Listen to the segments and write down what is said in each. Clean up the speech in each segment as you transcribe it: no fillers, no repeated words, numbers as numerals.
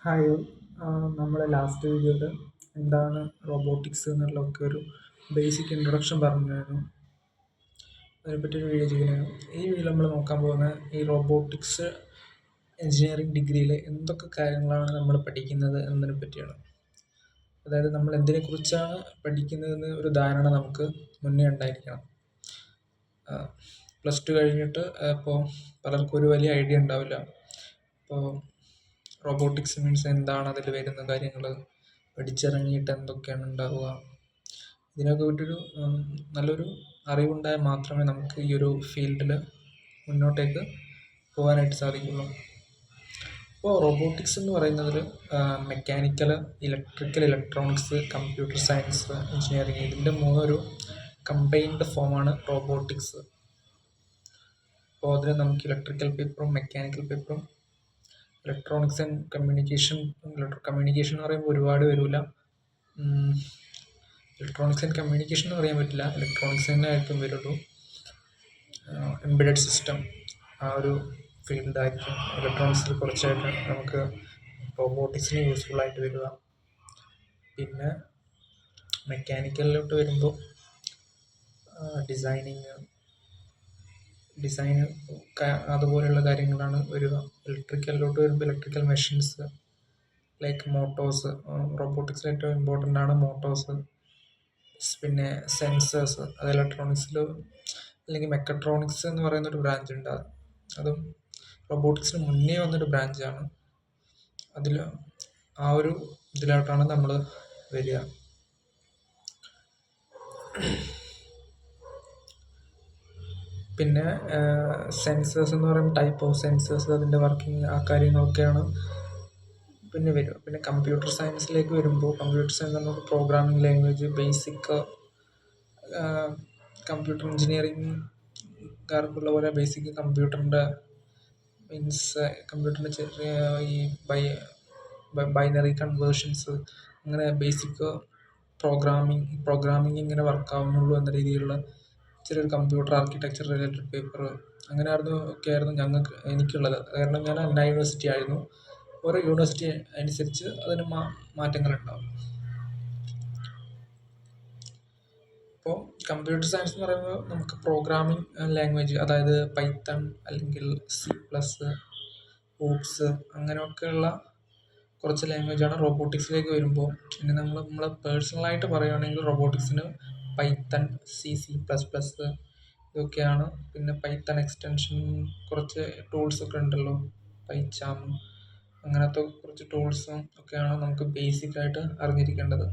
Hi നമ്മൾ last വീഡിയോയിൽ എന്താണ് റോബോട്ടിക്സ് എന്നുള്ളതൊക്കെ ഒരു ബേസിക് ഇൻട്രൊഡക്ഷൻ പറഞ്ഞായിരുന്നു. അതിനെപ്പറ്റി ഒരു വീഡിയോ ചെയ്യുന്നതാണ്. ഈ വീഡിയോയിൽ നമ്മൾ നോക്കാൻ പോകുന്ന ഈ റോബോട്ടിക്സ് എഞ്ചിനീയറിംഗ് ഡിഗ്രിയിൽ എന്തൊക്കെ കാര്യങ്ങളാണ് നമ്മൾ പഠിക്കുന്നത് എന്നതിനെ പറ്റിയാണ്. അതായത് നമ്മൾ എന്തിനെക്കുറിച്ചാണ് പഠിക്കുന്നതെന്ന് ഒരു ധാരണ നമുക്ക് മുന്നേ ഉണ്ടായിരിക്കണം. +2 കഴിഞ്ഞിട്ട് ഇപ്പോൾ പലർക്കും ഒരു വലിയ ഐഡിയ ഉണ്ടാവില്ല. ഇപ്പോൾ റോബോട്ടിക്സ് മീൻസ് എന്താണ്, അതിൽ വരുന്ന കാര്യങ്ങൾ, പഠിച്ചിറങ്ങിയിട്ട് എന്തൊക്കെയാണ് ഉണ്ടാവുക, ഇതിനൊക്കെ പറ്റൊരു നല്ലൊരു അറിവുണ്ടായാൽ മാത്രമേ നമുക്ക് ഈ ഒരു ഫീൽഡിൽ മുന്നോട്ടേക്ക് പോകാനായിട്ട് സാധിക്കുള്ളൂ. ഇപ്പോൾ റോബോട്ടിക്സ് എന്ന് പറയുന്നതിൽ mechanical, electrical, electronics, computer science, engineering, ഇതിൻ്റെ മൂന്നൊരു കമ്പൈൻഡ് ഫോമാണ് റോബോട്ടിക്സ്. അപ്പോൾ അതിൽ നമുക്ക് ഇലക്ട്രിക്കൽ പേപ്പറും മെക്കാനിക്കൽ പേപ്പറും ഇലക്ട്രോണിക്സ് ആൻഡ് കമ്മ്യൂണിക്കേഷൻ എന്ന് പറയുമ്പോൾ ഒരുപാട് വരില്ല. ഇലക്ട്രോണിക്സ് ആൻഡ് കമ്മ്യൂണിക്കേഷൻ എന്ന് പറയാൻ പറ്റില്ല, ഇലക്ട്രോണിക്സ് തന്നെ ആയിരിക്കും വരുള്ളൂ. എംബഡഡ് സിസ്റ്റം ആ ഒരു ഫീൽഡായിരിക്കും ഇലക്ട്രോണിക്സിൽ കുറച്ചായിട്ട് നമുക്ക് റോബോട്ടിക്സിന് യൂസ്ഫുൾ ആയിട്ട് വരിക. പിന്നെ മെക്കാനിക്കലിലോട്ട് വരുമ്പോൾ ഡിസൈന് അതുപോലെയുള്ള കാര്യങ്ങളാണ് വരിക. ഇലക്ട്രിക്കലിലോട്ട് വരുമ്പോൾ ഇലക്ട്രിക്കൽ മെഷീൻസ് ലൈക്ക് മോട്ടോഴ്സ്, റോബോട്ടിക്സിൽ ഏറ്റവും ഇമ്പോർട്ടൻ്റ് ആണ് മോട്ടോഴ്സ്. പിന്നെ സെൻസേഴ്സ്, അത് ഇലക്ട്രോണിക്സിൽ അല്ലെങ്കിൽ മെക്കട്രോണിക്സ് എന്ന് പറയുന്നൊരു ബ്രാഞ്ച് ഉണ്ട്. അതും റോബോട്ടിക്സിന് മുന്നേ വന്നൊരു ബ്രാഞ്ചാണ്. അതിൽ ആ ഒരു ഇതിലോട്ടാണ് നമ്മൾ വരിക. പിന്നെ സെൻസേഴ്സ് എന്ന് പറയുമ്പോൾ ടൈപ്പ് ഓഫ് സെൻസേഴ്സ്, അതിൻ്റെ വർക്കിംഗ്, ആ കാര്യങ്ങളൊക്കെയാണ് പിന്നെ വരിക. പിന്നെ കമ്പ്യൂട്ടർ സയൻസിലേക്ക് വരുമ്പോൾ കമ്പ്യൂട്ടർ സയൻസ് നമുക്ക് പ്രോഗ്രാമിംഗ് ലാംഗ്വേജ്, ബേസിക് കമ്പ്യൂട്ടർ എഞ്ചിനീയറിംഗുകാർക്കുള്ള പോലെ ബേസിക് കമ്പ്യൂട്ടറിൻ്റെ മീൻസ് കമ്പ്യൂട്ടറിൻ്റെ ചെറിയ ഈ ബൈനറി കൺവേർഷൻസ്, അങ്ങനെ ബേസിക് പ്രോഗ്രാമിംഗ് ഇങ്ങനെ വർക്കാവുന്നുള്ളൂ എന്ന രീതിയിലുള്ള ചെറിയൊരു കമ്പ്യൂട്ടർ ആർക്കിടെക്ചർ റിലേറ്റഡ് പേപ്പർ അങ്ങനെ ആയിരുന്നു എനിക്കുള്ളത്. കാരണം ഞാൻ അണ്ണാ യൂണിവേഴ്സിറ്റി ആയിരുന്നു. ഓരോ യൂണിവേഴ്സിറ്റി അനുസരിച്ച് അതിന് മാറ്റങ്ങളുണ്ടാവും. അപ്പോൾ കമ്പ്യൂട്ടർ സയൻസ് എന്ന് പറയുമ്പോൾ നമുക്ക് പ്രോഗ്രാമിംഗ് ലാംഗ്വേജ്, അതായത് പൈത്തൺ അല്ലെങ്കിൽ C++, ഓപ്സ്, അങ്ങനെയൊക്കെയുള്ള കുറച്ച് ലാംഗ്വേജാണ്. റോബോട്ടിക്സിലേക്ക് വരുമ്പോൾ ഇനി നമ്മൾ പേഴ്സണലായിട്ട് പറയുകയാണെങ്കിൽ റോബോട്ടിക്സിന് പൈത്തൺ, C++, ഇതൊക്കെയാണ്. പിന്നെ പൈത്തൺ എക്സ്റ്റൻഷൻ കുറച്ച് ടൂൾസൊക്കെ ഉണ്ടല്ലോ, പൈച്ചാം, അങ്ങനത്തെ കുറച്ച് ടൂൾസും ഒക്കെയാണ് നമുക്ക് ബേസിക്കായിട്ട് അറിഞ്ഞിരിക്കേണ്ടത്.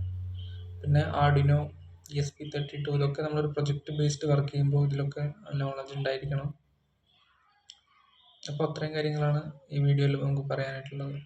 പിന്നെ ആർഡിനോ, ESP32, ഇതൊക്കെ നമ്മളൊരു പ്രൊജക്റ്റ് ബേസ്ഡ് വർക്ക് ചെയ്യുമ്പോൾ ഇതിലൊക്കെ നോളജ് ഉണ്ടായിരിക്കണം. അപ്പോൾ അത്രയും കാര്യങ്ങളാണ് ഈ വീഡിയോയിൽ നമുക്ക് പറയാനായിട്ടുള്ളത്.